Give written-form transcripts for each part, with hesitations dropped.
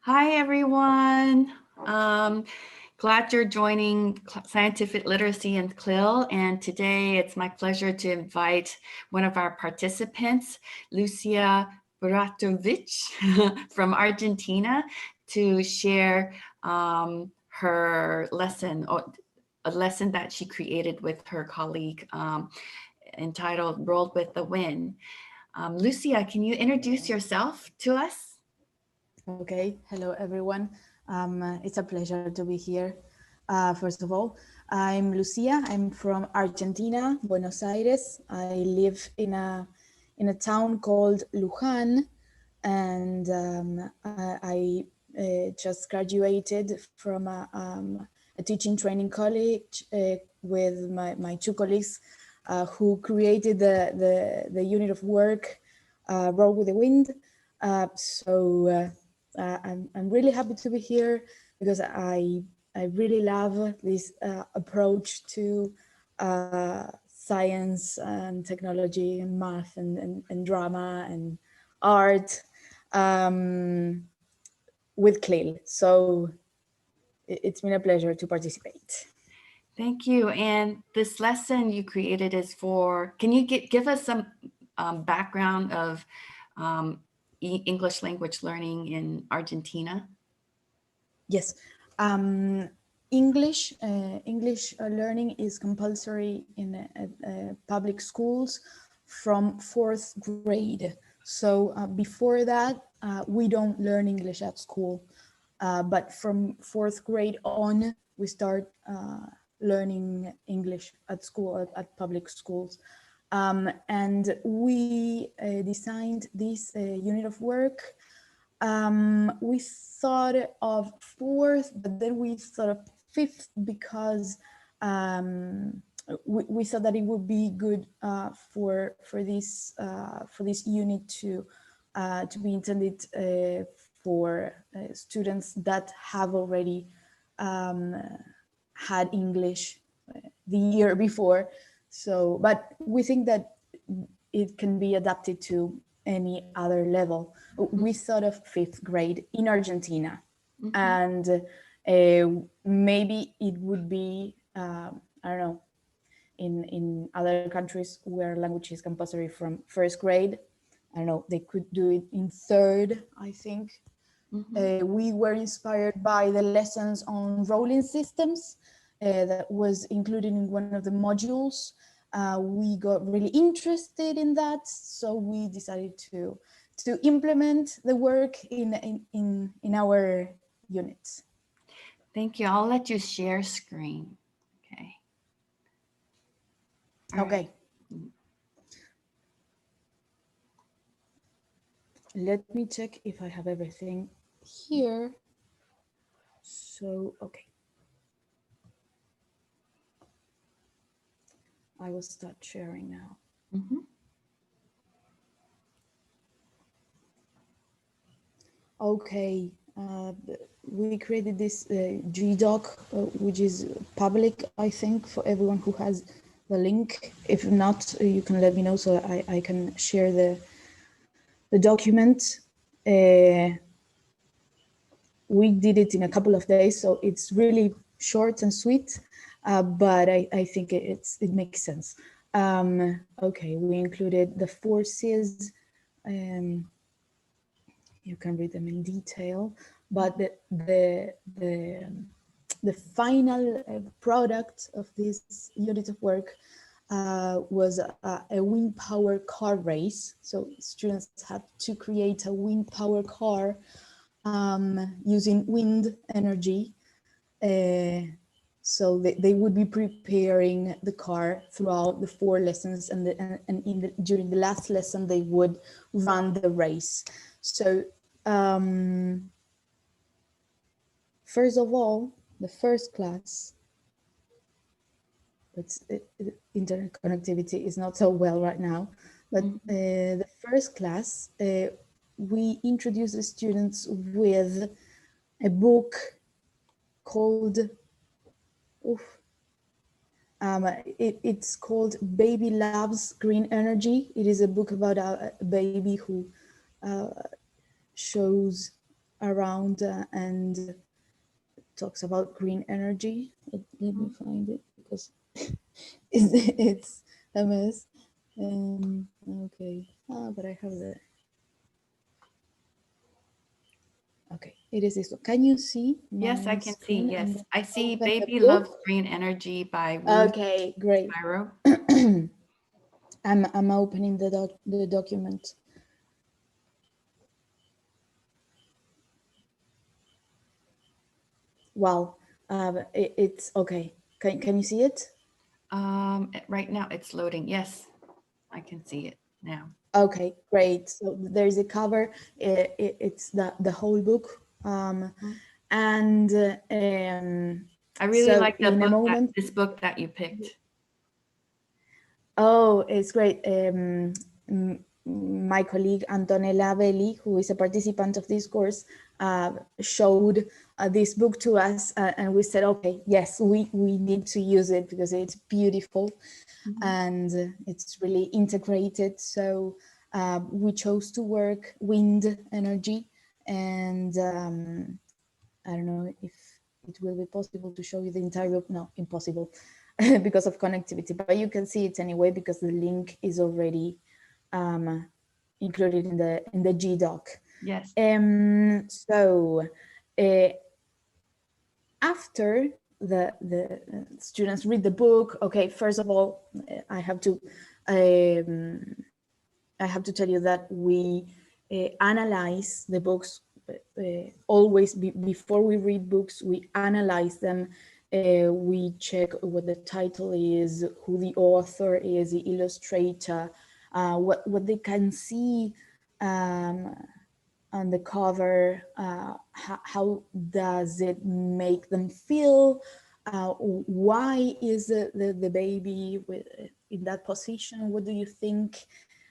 Hi, everyone. Glad you're joining Scientific Literacy and CLIL. And today it's my pleasure to invite one of our participants, Lucía Buratovich from Argentina, to share her lesson, or a lesson that she created with her colleague entitled Rolled with the Wind. Lucía, can you introduce yourself to us? Okay, hello everyone. It's a pleasure to be here. First of all, I'm Lucia. I'm from Argentina, Buenos Aires. I live in a town called Luján, and I just graduated from a teaching training college with my two colleagues who created the unit of work Roll with the Wind. I'm really happy to be here because I really love this approach to science and technology and math and drama and art with CLIL. So it's been a pleasure to participate. Thank you. And this lesson you created is for, can you give us some background of English language learning in Argentina? Yes. English learning is compulsory in public schools from 4th grade. So before that, we don't learn English at school. But from 4th grade on, we start learning English at school, at public schools. And we designed this unit of work. We thought of 4th, but then we thought of 5th because we thought that it would be good for this unit to be intended for students that have already had English the year before. So, but we think that it can be adapted to any other level. We thought of 5th grade in Argentina, and maybe it would be, I don't know, in other countries where language is compulsory from 1st grade. I don't know, they could do it in 3rd, I think. We were inspired by the lessons on rolling systems that was included in one of the modules. We got really interested in that, so we decided to implement the work in our units. Thank you. I'll let you share screen. Okay. All okay. right. Let me check if I have everything here. So, okay. I will start sharing now. Okay, we created this GDoc, which is public, I think, for everyone who has the link. If not, you can let me know so I can share the document. We did it in a couple of days, so it's really short and sweet, but I think it makes sense. Okay, we included the forces. You can read them in detail, but the final product of this unit of work was a wind power car race. So students had to create a wind power car using wind energy. So they would be preparing the car throughout the 4 lessons, and during the last lesson they would run the race. So first of all, the first class, internet connectivity is not so well right now, but the first class, we introduced the students with a book called, it's called Baby Loves Green Energy. It is a book about a baby who shows around and talks about green energy. Let me find it because it's a mess. Okay, but I have the. Okay, it is this one. Can you see Yes, I my can see. screen? I'm Yes, going I to see open the Baby Loves book. Green Energy by Ruth Okay, great. Spiro. I'm opening the document. Wow, it's okay. Can you see it? Right now it's loading. Yes, I can see it now. Okay, great. So there's a cover. It's the whole book, Mhm. and I really so like the in a book moment. this book that you picked. Oh, it's great. My colleague Antonela Belli, who is a participant of this course, showed this book to us, and we said, okay, yes, we need to use it because it's beautiful and it's really integrated. So we chose to work wind energy, and I don't know if it will be possible to show you the entire book. No, impossible because of connectivity, but you can see it anyway because the link is already included in the GDoc. Yes. So uh, after the students read the book, okay, first of all, um, I have to tell you that we analyze the books always before we read books. We analyze them. We check what the title is, who the author is, the illustrator, what they can see on the cover. How does it make them feel? Why is the baby in that position? What do you think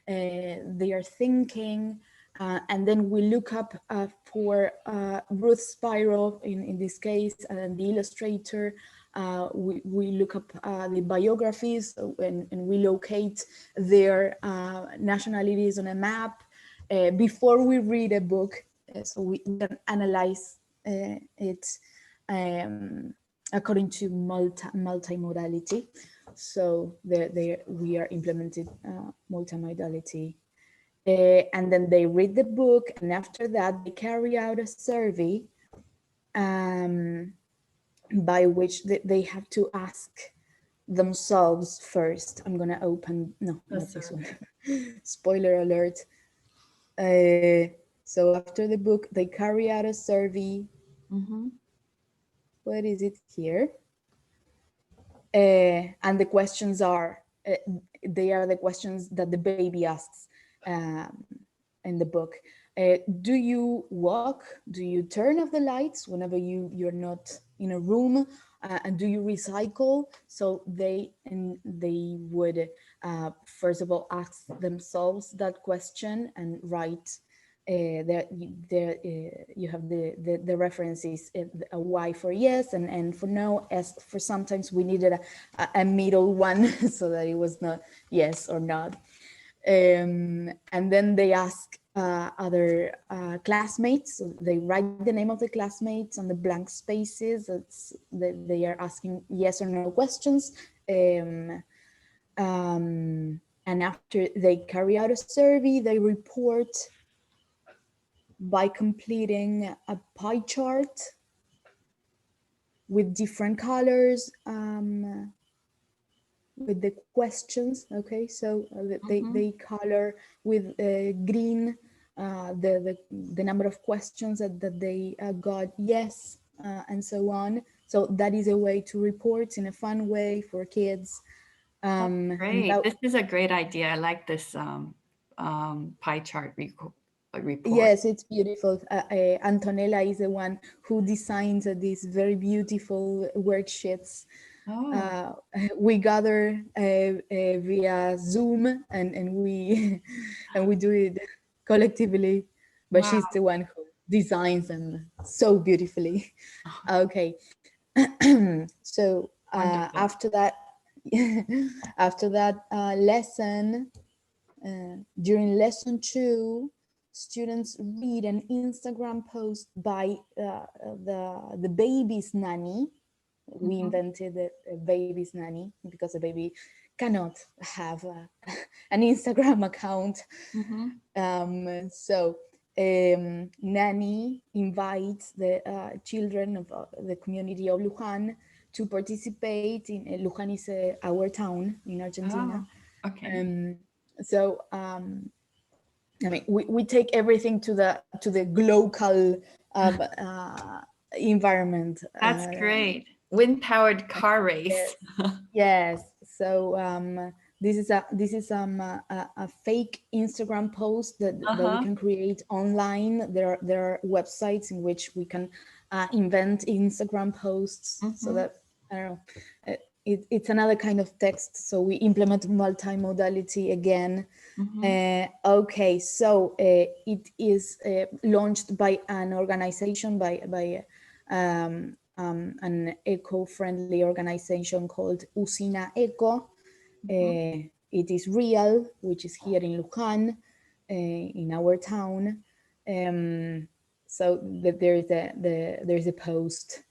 they are thinking? And then we look up for Ruth Spiro in this case, and the illustrator. We look up the biographies, and we locate their nationalities on a map before we read a book, so we can analyze it according to multimodality. So we are implemented multimodality. And then they read the book, and after that they carry out a survey um, by which they have to ask themselves first. I'm gonna open, no, not this one. Spoiler alert. So after the book, they carry out a survey. What is it here? And the questions are, they are the questions that the baby asks in the book. Do you walk? Do you turn off the lights whenever you're not in a room? And do you recycle? So they would first of all ask themselves that question and write there you have the references, a Y for yes and N for no. S for sometimes we needed a middle one so that it was not yes or not. And then they ask other classmates. So they write the name of the classmates on the blank spaces. They are asking yes or no questions. And after they carry out a survey, they report by completing a pie chart with different colors, with the questions. Okay, so they color with green the number of questions that they got yes, and so on. So that is a way to report in a fun way for kids. And Great. that, This is a great idea. I like this pie chart report. yes, it's beautiful. Antonela is the one who designs these very beautiful worksheets. Oh, Uh, we gather via Zoom, and we and we do it collectively. But wow. she's the one who designs them so beautifully. Okay, so Wonderful. after that, after that lesson, during lesson 2. students read an Instagram post by the baby's nanny. We invented a baby's nanny because the baby cannot have an Instagram account. So nanny invites the children of the community of Luján to participate in Luján is our town in Argentina. Oh, okay. So I mean, we take everything to the local environment. That's great. Wind-powered car race. Yes. So this is a fake Instagram post that we can create online. There are websites in which we can invent Instagram posts, so that I don't know. It's another kind of text. So we implement multimodality again. Okay, so it is launched by an organization by an eco-friendly organization called Usina Eco. It is real, which is here in Luján, in our town. So there's a post,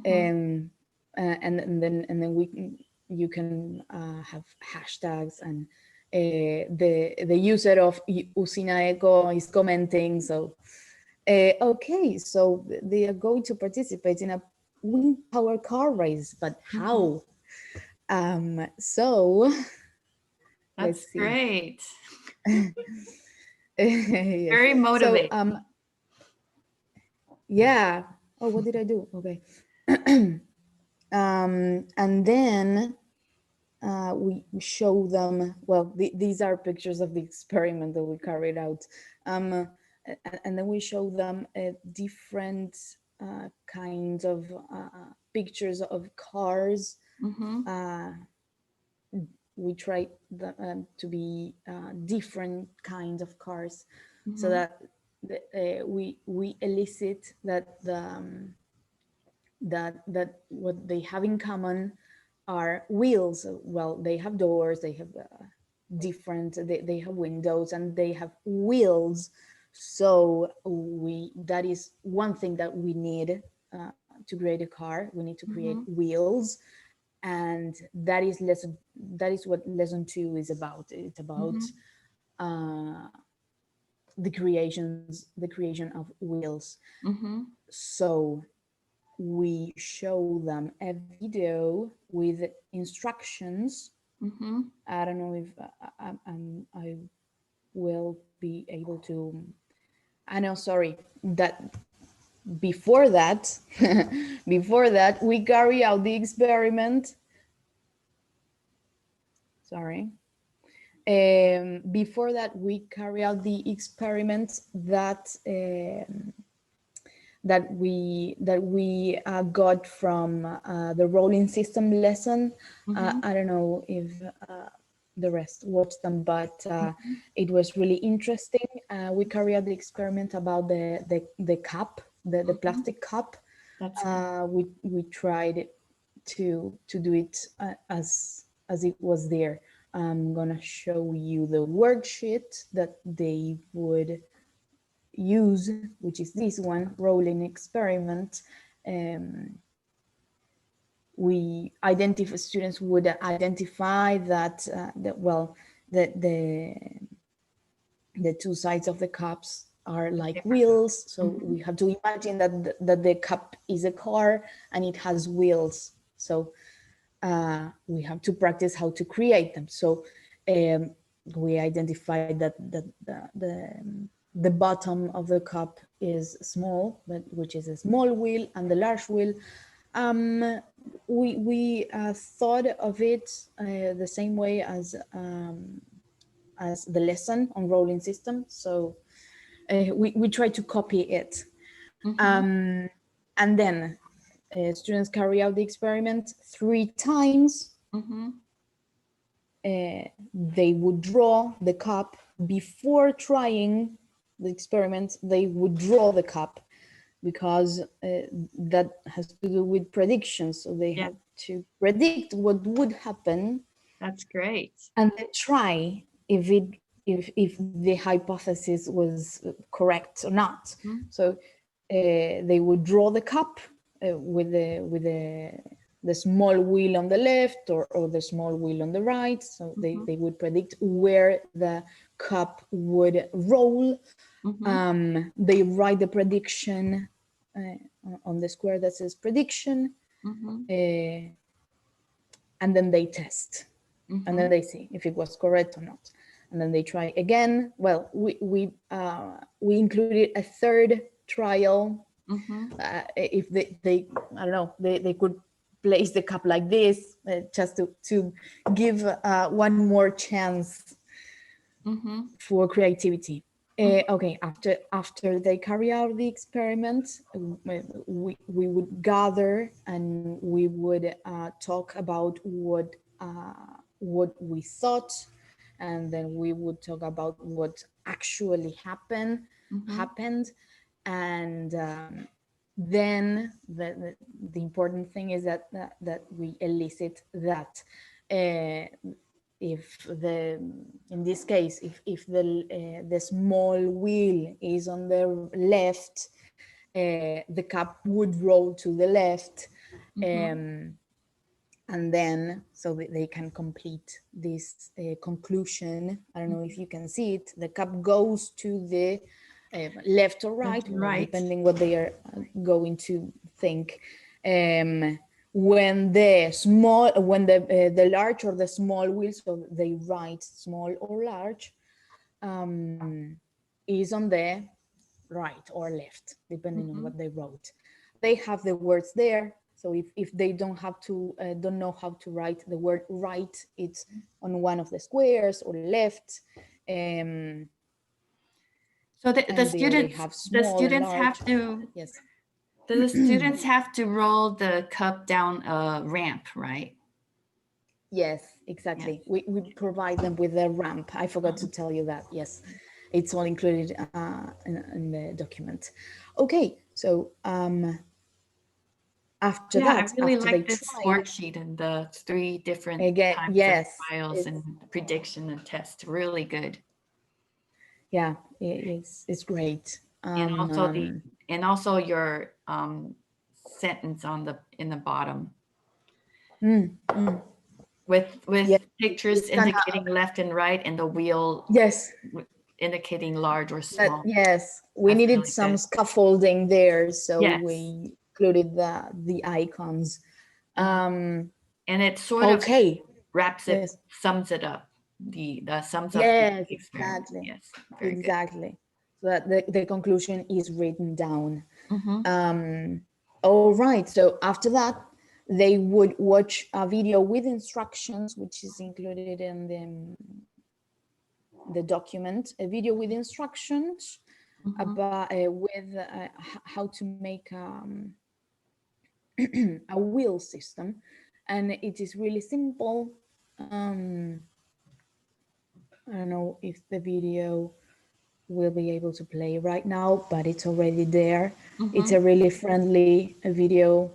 and then you can have hashtags, and the user of Usina Eco is commenting. So okay, so they are going to participate in a wind power car race, but how? So That's let's see. great. Yes. Very motivating. So yeah. Oh, what did I do? Okay. And then we show them, well, these are pictures of the experiment that we carried out. And then we show them different kinds of pictures of cars. We try to be different kinds of cars, so that we elicit that that what they have in common are wheels. Well, they have doors, they have they have windows, and they have wheels. So that is one thing that we need to create a car. We need to create wheels, and that is what lesson 2 is about. It's about the creation of wheels. So we show them a video with instructions. I don't know if I will be able to. I know, sorry, that before that, before that, we carry out the experiment. Sorry. Before that, we carry out the experiment that that we got from the rolling system lesson. I don't know if the rest watched them, but it was really interesting. We carried out the experiment about the cup, the plastic cup. We tried to do it as it was there. I'm gonna show you the worksheet that they would use, which is this one, rolling experiment. Students would identify that the two sides of the cups are like wheels. So we have to imagine that the cup is a car and it has wheels. So we have to practice how to create them. So we identified that the bottom of the cup is small, which is a small wheel, and the large wheel. We thought of it the same way as the lesson on rolling system. So we try to copy it. And then students carry out the experiment 3 times. They would draw the cup. Before trying the experiment, they would draw the cup, because that has to do with predictions. So they have to predict what would happen. That's great. And then try if if the hypothesis was correct or not. Mhm. So they would draw the cup with the small wheel on the left or the small wheel on the right. So they would predict where the cup would roll. They write the prediction on the square that says prediction, and then they test, and then they see if it was correct or not, and then they try again. Well, we included a third trial. If they I don't know, they could place the cup like this just to give one more chance for creativity. Okay, after they carry out the experiment, we would gather and we would talk about what we thought, and then we would talk about what actually happened, and then the important thing is that we elicit that if in this case if the small wheel is on the left, the cup would roll to the left, and then so they can complete this conclusion. I don't know if you can see it. The cup goes to the left or right, depending what they are going to think. When the large or the small wheel, so they write small or large, is on the right or left, depending on what they wrote. They have the words there. So if they don't know how to write the word right, it's on one of the squares or left. So the students have to, yes. The students have to roll the cup down a ramp, right? Yes, exactly. Yes. We provide them with a ramp. I forgot to tell you that. Yes, it's all included in the document. Okay, so after that, I really like this worksheet and the 3 different types of files and prediction and test. Really good. Yeah, it's great. And also your sentence in the bottom with pictures indicating left and right, and the wheel indicating large or small. Yes, we needed really some scaffolding there, so we included the icons. And it sort of wraps it, sums it up. The sums up the experiment. Exactly. Yes, very exactly. Good. So that the conclusion is written down. All right. So after that, they would watch a video with instructions, which is included in the document. A video with instructions about how to make a wheel system, and it is really simple. I don't know if the video will be able to play right now, but it's already there. It's a really friendly video.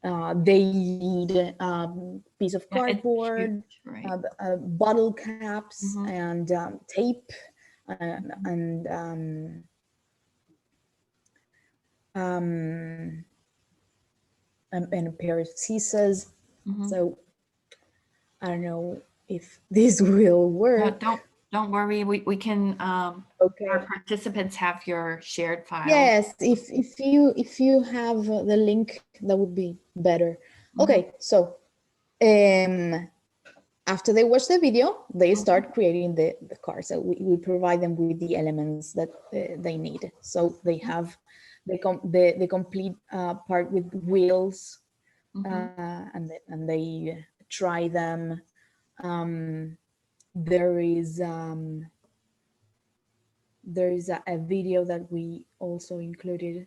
They need a piece of cardboard, bottle caps, and tape, and a pair of scissors. So I don't know if this will work. Don't worry. We can. Our participants have your shared file. Yes, if you have the link, that would be better. Okay, so after they watch the video, they start creating the car. So we provide them with the elements that they need. So they have the complete part with wheels, and they try them. There is a video that we also included.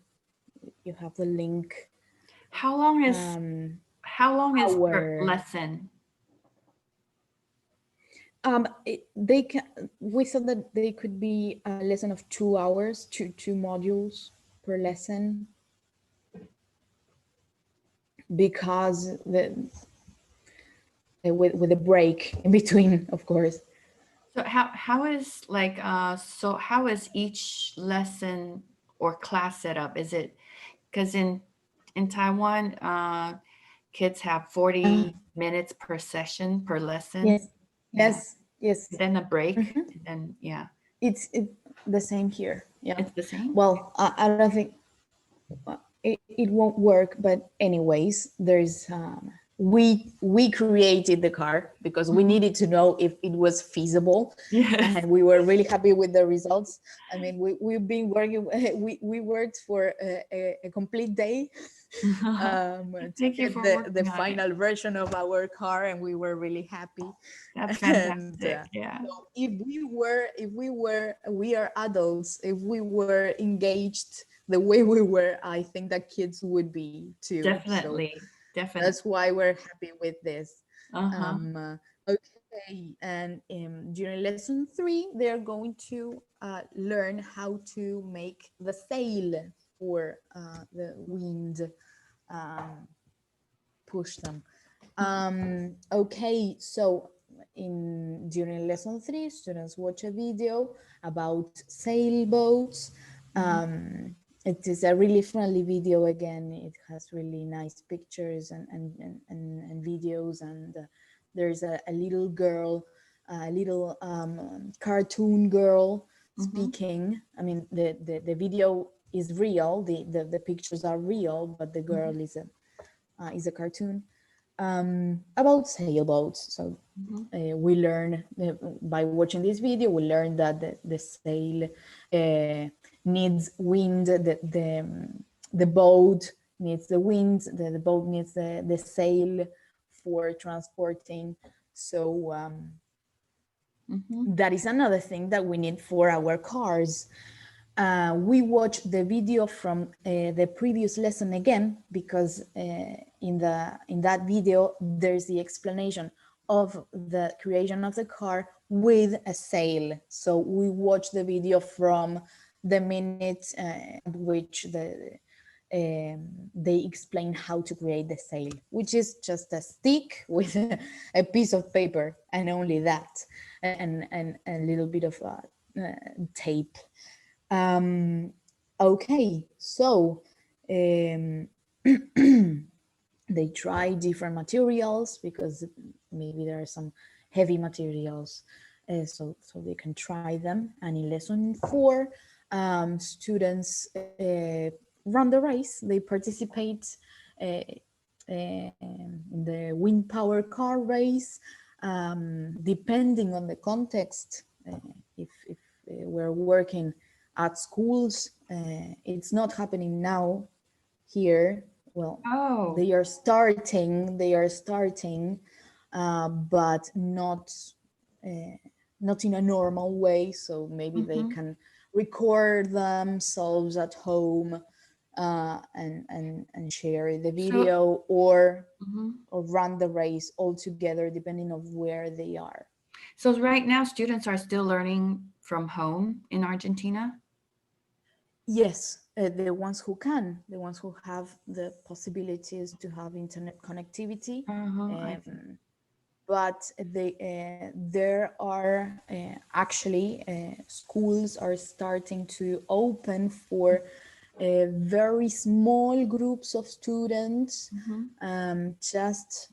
You have the link. How long is per lesson? We thought that they could be a lesson of 2 hours, two modules per lesson, because with a break in between, of course. So how is like so how is each lesson or class set up? Is it because in Taiwan kids have Uh, 40 minutes per session per lesson? yes, Yeah. yes, yes. Then a break, Mhm. and then yeah. It's the same here. Yeah. It's the same? Okay. Well, I don't think it won't work, but anyways, there's we created the car because we Mhm. needed to know if it was feasible, Yes. and we were really happy with the results. I mean, we've been working, we worked for a complete day to Thank you get for the working on it. final version of our car, and we were really happy. That's And fantastic. Yeah. so we are adults, if we were engaged the way we were, I think that kids would be too. So Definitely. Definitely. that's why we're happy with this. Uh-huh. Okay, and during lesson 3, they're going to learn how to make the sail for the wind um, push them. Okay, so during lesson 3, students watch a video about sailboats. Mhm. It is a really friendly video. Again, it has really nice pictures and videos, and there's a little girl, a little cartoon girl Mhm. speaking. I mean, the video is real, the pictures are real, but the Mhm. girl is a cartoon about sailboats. So Mhm. we learn by watching this video, we learn that the sail needs wind, the boat needs the wind, the boat needs the sail for transporting. So Mhm. that is another thing that we need for our cars. We watched the video from the previous lesson again because in that video there's the explanation of the creation of the car with a sail. So we watched the video from the minute at which they explain how to create the sail, which is just a stick with a piece of paper and only that, and a little bit of tape. Um, okay, so um, they try different materials because maybe there are some heavy materials, so they can try them. And in lesson 4, students run the race. They participate uh, in the wind power car race. Depending on the context, if we're working at schools, it's not happening now here. Well, Oh. they are starting, but not in a normal way. So maybe they Mhm. can record themselves at home and share the So video, or mhm. run the race all together, depending on where they are. So right now students are still learning from home in Argentina? Yes, the ones who can, the ones who have the possibilities to have internet connectivity. Uh-huh. I see. Um, but there are actually schools are starting to open for very small groups of students, Mhm. just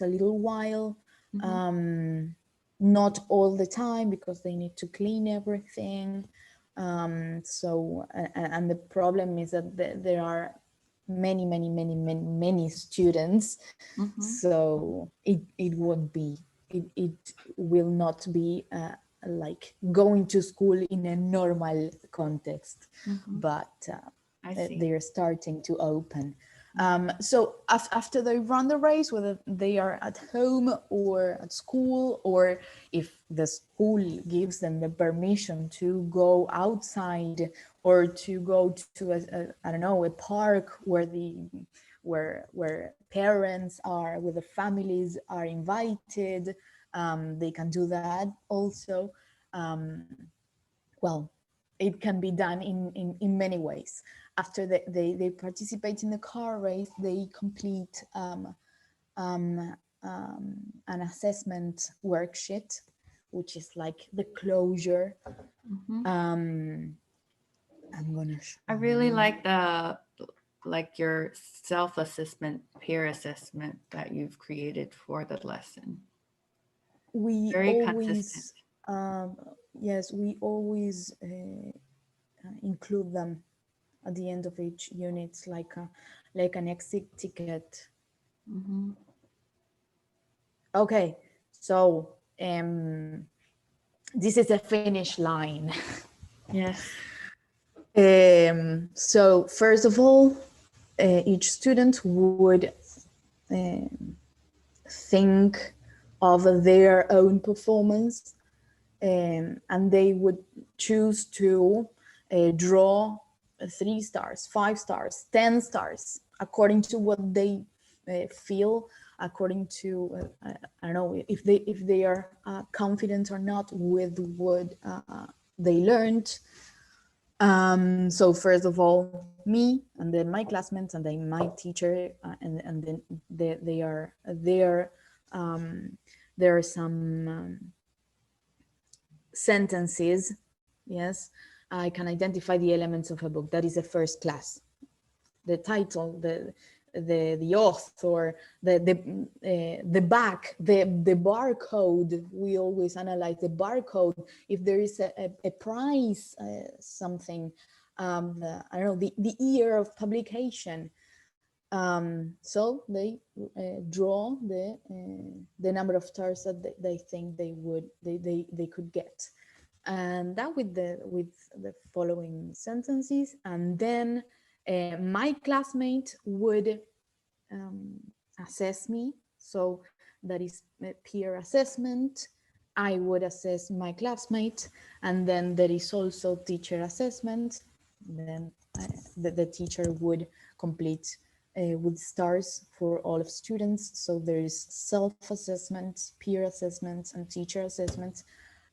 a little while, Mhm. um, not all the time because they need to clean everything. And the problem is that there are many students, Mhm. so it won't be, it will not be like going to school in a normal context, Mhm. but I see. they are starting to open. Mhm. So after they run the race, whether they are at home or at school, or if the school gives them the permission to go outside or to go to I don't know, a park where where parents are with the families are invited, they can do that also. Um, well, it can be done in many ways. After they participate in the car race, they complete um, an assessment worksheet which is like the closure. Mhm. I'm gonna show I really you. like your self-assessment, peer assessment that you've created for the lesson. We Very consistent. always, yes, we always include them at the end of each unit, like an exit ticket. Mm-hmm. Okay, so this is a finish line. Yes. So first of all, each student would think of their own performance, and they would choose to draw 3 stars, 5 stars, 10 stars, according to what they feel, according to I don't know if they are confident or not with what they learned. So first of all, me, and then my classmates, and then my teacher, and then they are there. There are some sentences. Yes, I can identify the elements of a book. That is the first class. The title, the author, the back, the barcode. We always analyze the barcode. If there is a price, something, I don't know, the year of publication. So they draw the number of stars that they think they could get, and that with the following sentences, and then my classmate would assess me. So that is peer assessment. I would assess my classmate, and then there is also teacher assessment. Then the teacher would complete with stars for all of students. So there is self-assessment, peer assessments, and teacher assessments.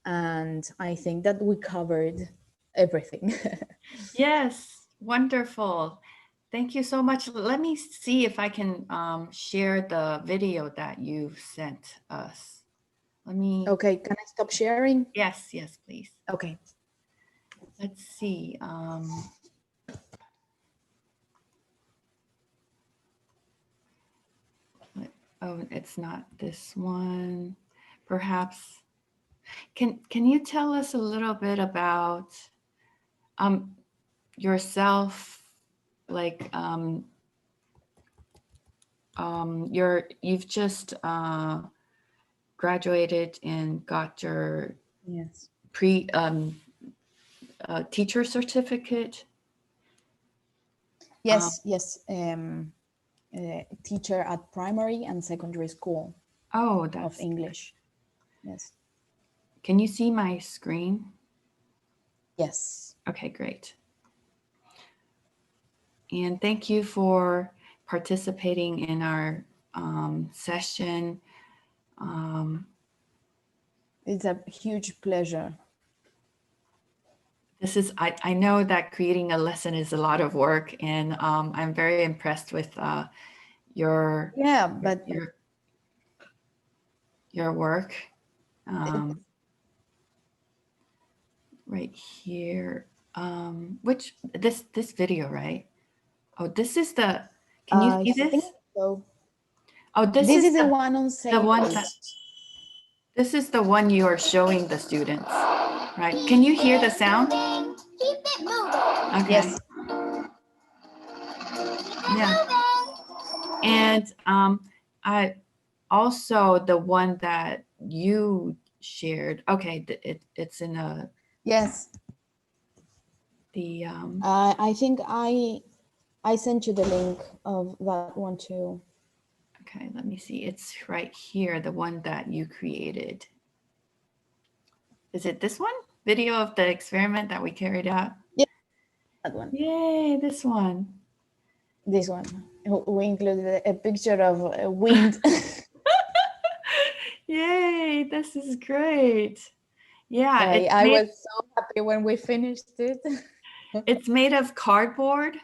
And I think that we covered everything. Yes. Wonderful. Thank you so much. Let me see if I can share the video that you've sent us. Let me. Okay, can I stop sharing? Yes, yes, please. Okay. Let's see. Oh, it's not this one. Perhaps. Can you tell us a little bit about yourself? Like you've just graduated and got your Yes. teacher certificate. Yes, yes. Teacher at primary and secondary school Oh, of that's English. Yes. Can you see my screen? Yes. Okay, great. And thank you for participating in our session. It's a huge pleasure. This is, I know that creating a lesson is a lot of work, and I'm very impressed with your work. Right here, which this video, right? Oh, this is the. Can you see this? Think so. Oh, this is the one on the one that, this is the one you are showing the students, right? Can you hear the sound? Okay. Yes. Yeah. And I also the one that you shared. Okay, it's in a. Yes. The I think I sent you the link of that one too. Okay, let me see. It's right here, the one that you created. Is it this one? Video of the experiment that we carried out? Yeah, that one. Yay, this one. This one. We included a picture of a wind. Yay, this is great. Yeah, I was so happy when we finished it. It's made of cardboard.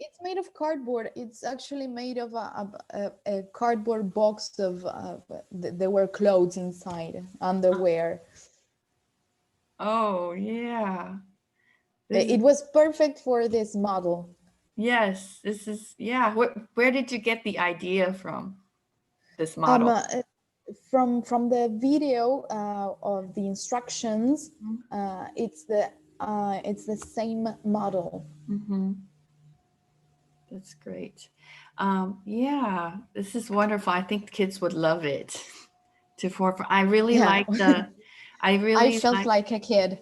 It's made of cardboard. It's actually made of a cardboard box of there were clothes inside, underwear. Oh, yeah. It was perfect for this model. Yes, this is, yeah. Where did you get the idea from, this model? From the video of the instructions, it's the same model. Mm-hmm. That's great. Yeah, this is wonderful. I think kids would love it. I really Yeah. like the, I I really felt like, like a kid.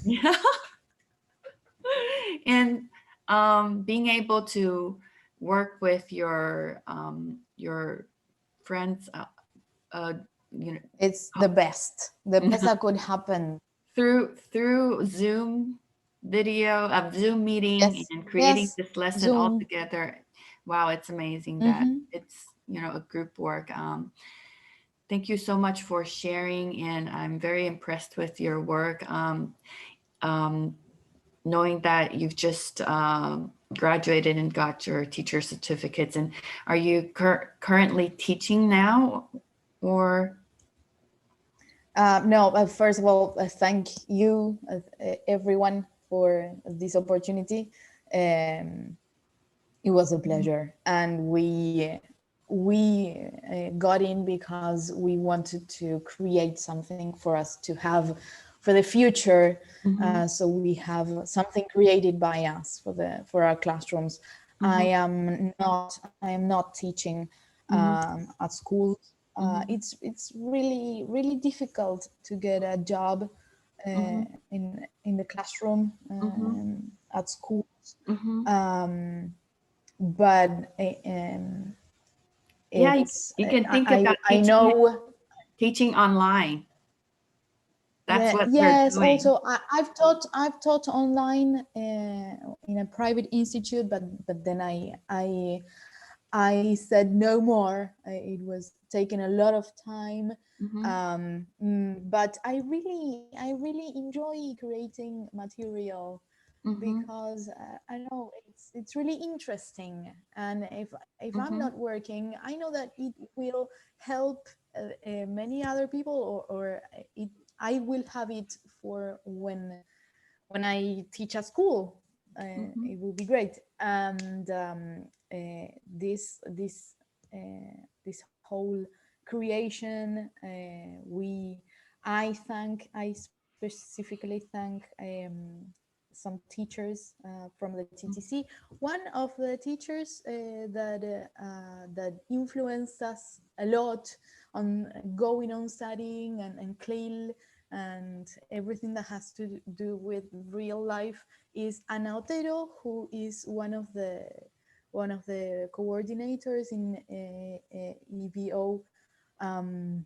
yeah. And being able to work with your friends, you know, It's the best that could happen. through Zoom Zoom meeting Yes, and creating yes, this lesson all Zoom. together. Wow, it's amazing that Mm-hmm. it's, a group work. Thank you so much for sharing, and I'm very impressed with your work. Knowing that you've just graduated and got your teacher certificates, and are you currently teaching now, or? No, first of all, thank you, everyone, for this opportunity. It was a pleasure, and we got in because we wanted to create something for us to have for the future. Mm-hmm. So we have something created by us for our classrooms. Mm-hmm. I am not teaching Mm-hmm. at school. Mm-hmm. It's really difficult to get a job Mm-hmm. in the classroom at schools. Mm-hmm. But Yeah, it's you can think about I know. teaching online. That's what we're Yes, doing. also I've taught online in a private institute, but then I said no more. It was taking a lot of time, Mm-hmm. but I really enjoy creating material Mm-hmm. because I don't know, it's really interesting. And if I'm Mm-hmm. not working, I know that it will help many other people, or I will have it for when I teach at school. Mm-hmm. It will be great. And this this whole creation, I specifically thank some teachers from the TTC. One of the teachers that influenced us a lot on going on studying and CLIL and everything that has to do with real life is Ana Otero, who is one of the coordinators in EVO. Um,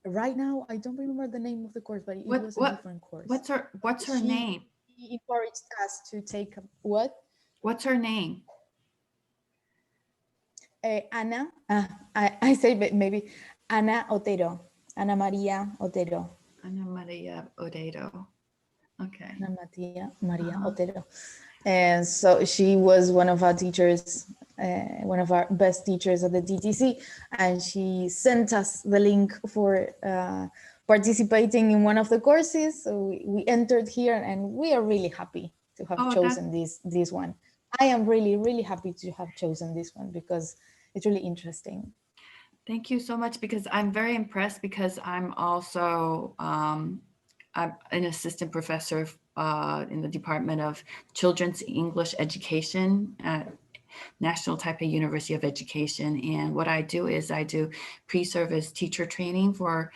right now, I don't remember the name of the course, but it was a different course. What's her She name? encouraged us to take what? What's her name? Ana, I say maybe Ana Otero, Ana Maria Otero. Ana Maria Odedo. Okay. Ana Maria Uh-huh. Otero. And so she was one of our teachers, one of our best teachers at the TTC, and she sent us the link for participating in one of the courses. So we entered here, and we are really happy to have Oh, chosen this one. I am really happy to have chosen this one because it's really interesting. thank you so much, because I'm very impressed, because I'm also I'm an assistant professor in the Department of Children's English Education at National Taipei University of Education. And what I do is I do pre-service teacher training for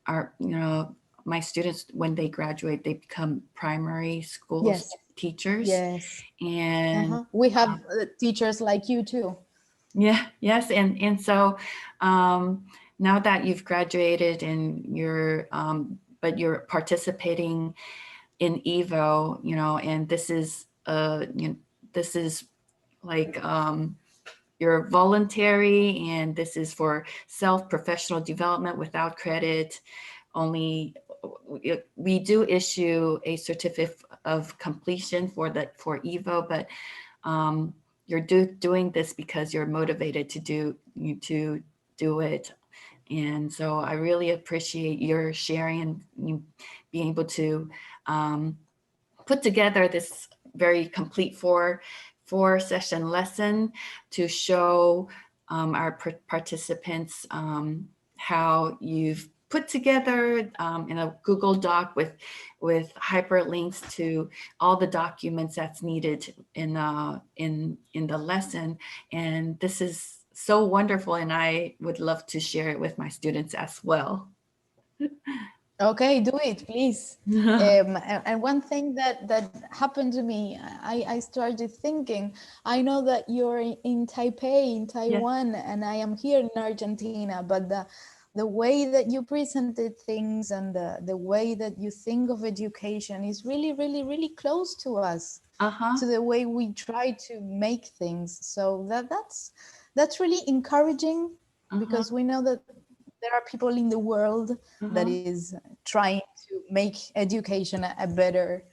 our, my students. When they graduate, they become primary school Yes, teachers. yes. And We have teachers like you too. yeah, yes. And so now that you've graduated and but you're participating in EVO, and this is, this is like, you're voluntary, and this is for self-professional development without credit. Only we do issue a certificate of completion for EVO, but you're doing this because you're motivated to do it. And so I really appreciate your sharing and you being able to put together this very complete four session lesson to show our participants how you've put together in a Google Doc with hyperlinks to all the documents that's needed in the lesson. And this is so wonderful, and I would love to share it with my students as well. Okay, do it, please. And one thing that happened to me, I started thinking, I know that you're in Taipei, in Taiwan, yes, and I am here in Argentina, but the way that you presented things and the way that you think of education is really, really, really close to us, to the way we try to make things. So that's really encouraging, because we know that there are people in the world that is trying to make education a better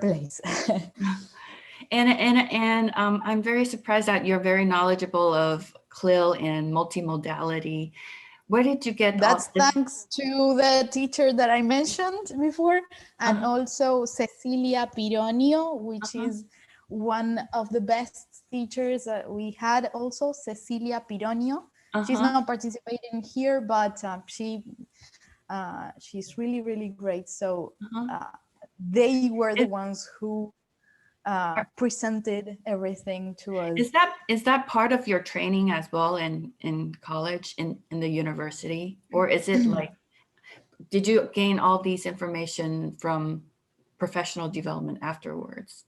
place. And I'm very surprised that you're very knowledgeable of CLIL and multimodality. Where did you get That's thanks to the teacher that I mentioned before, and also Cecilia Pironio, which is one of the best teachers that we had. Also, Cecilia Pironio. She's not participating here, but she's really, really great. So they were the ones who presented everything to us. Is that part of your training as well in college, in the university? Or is it like, did you gain all these information from professional development afterwards?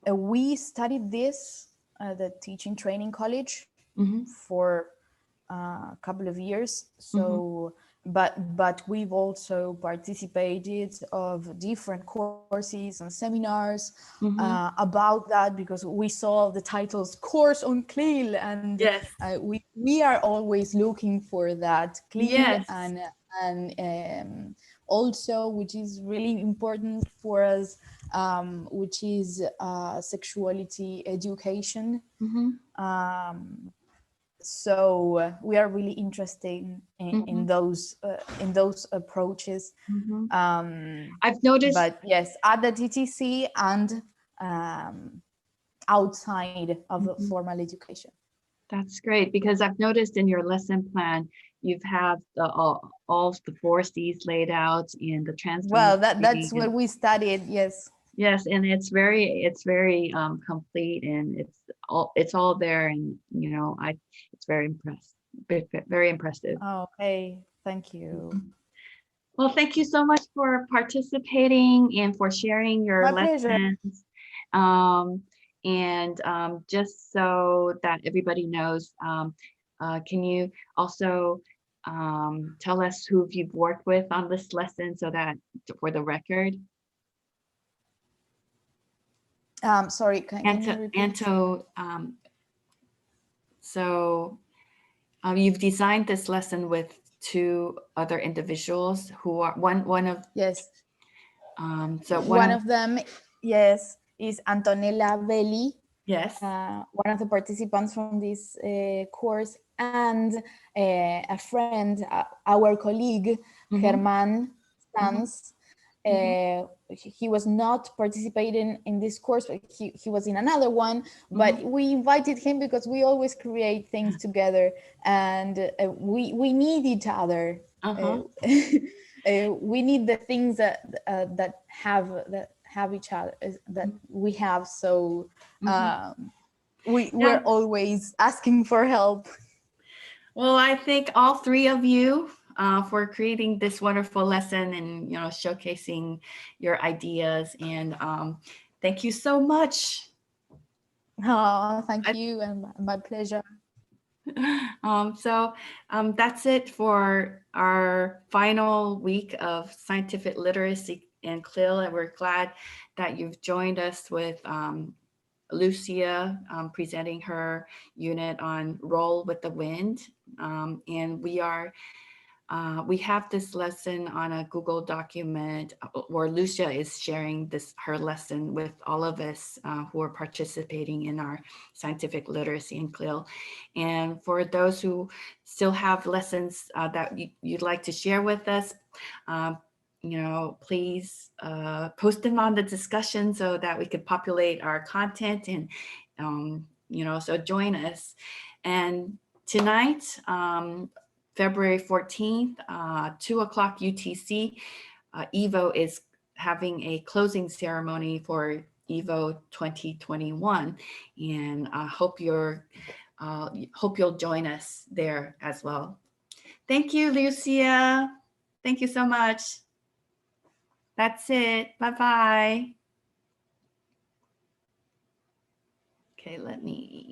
We studied this at the teaching training college for a couple of years. So, but we've also participated of different courses and seminars about that, because we saw the titles "Course on CLIL," and we are always looking for that CLIL, and also, which is really important for us, which is sexuality education. So we are really interested in those approaches. I've noticed, but yes, at the TTC and outside of the formal education. That's great, because I've noticed in your lesson plan you have all the 4 C's laid out in the transformation. Well, that's what we studied. Yes, and it's very complete, and it's all there, and it's very impressive. Okay, thank you. Well, thank you so much for participating and for sharing your lessons. And just so that everybody knows, can you also tell us who you've worked with on this lesson, so that for the record? Sorry, can you repeat? So you've designed this lesson with 2 other individuals who are one of so one of them is Antonela Belli, one of the participants from this course, and a friend, our colleague, Germán, Sanz. He was not participating in this course, but he was in another one, but we invited him because we always create things together, and we need each other. We need the things that have each other, that we have. So we're always asking for help. Well, I thank all 3 of you for creating this wonderful lesson and showcasing your ideas, and thank you so much. Oh, thank you, and my pleasure. So that's it for our final week of scientific literacy and CLIL, and we're glad that you've joined us with Lucía presenting her unit on Roll with the Wind, and we are We have this lesson on a Google document where Lucia is sharing her lesson with all of us who are participating in our scientific literacy in CLIL. And for those who still have lessons that you'd like to share with us, please post them on the discussion so that we could populate our content, and so join us. And tonight, February 14th, 2:00 UTC, EVO is having a closing ceremony for EVO 2021, and I hope you'll join us there as well. Thank you, Lucia. Thank you so much. That's it. Bye-bye. Okay, let me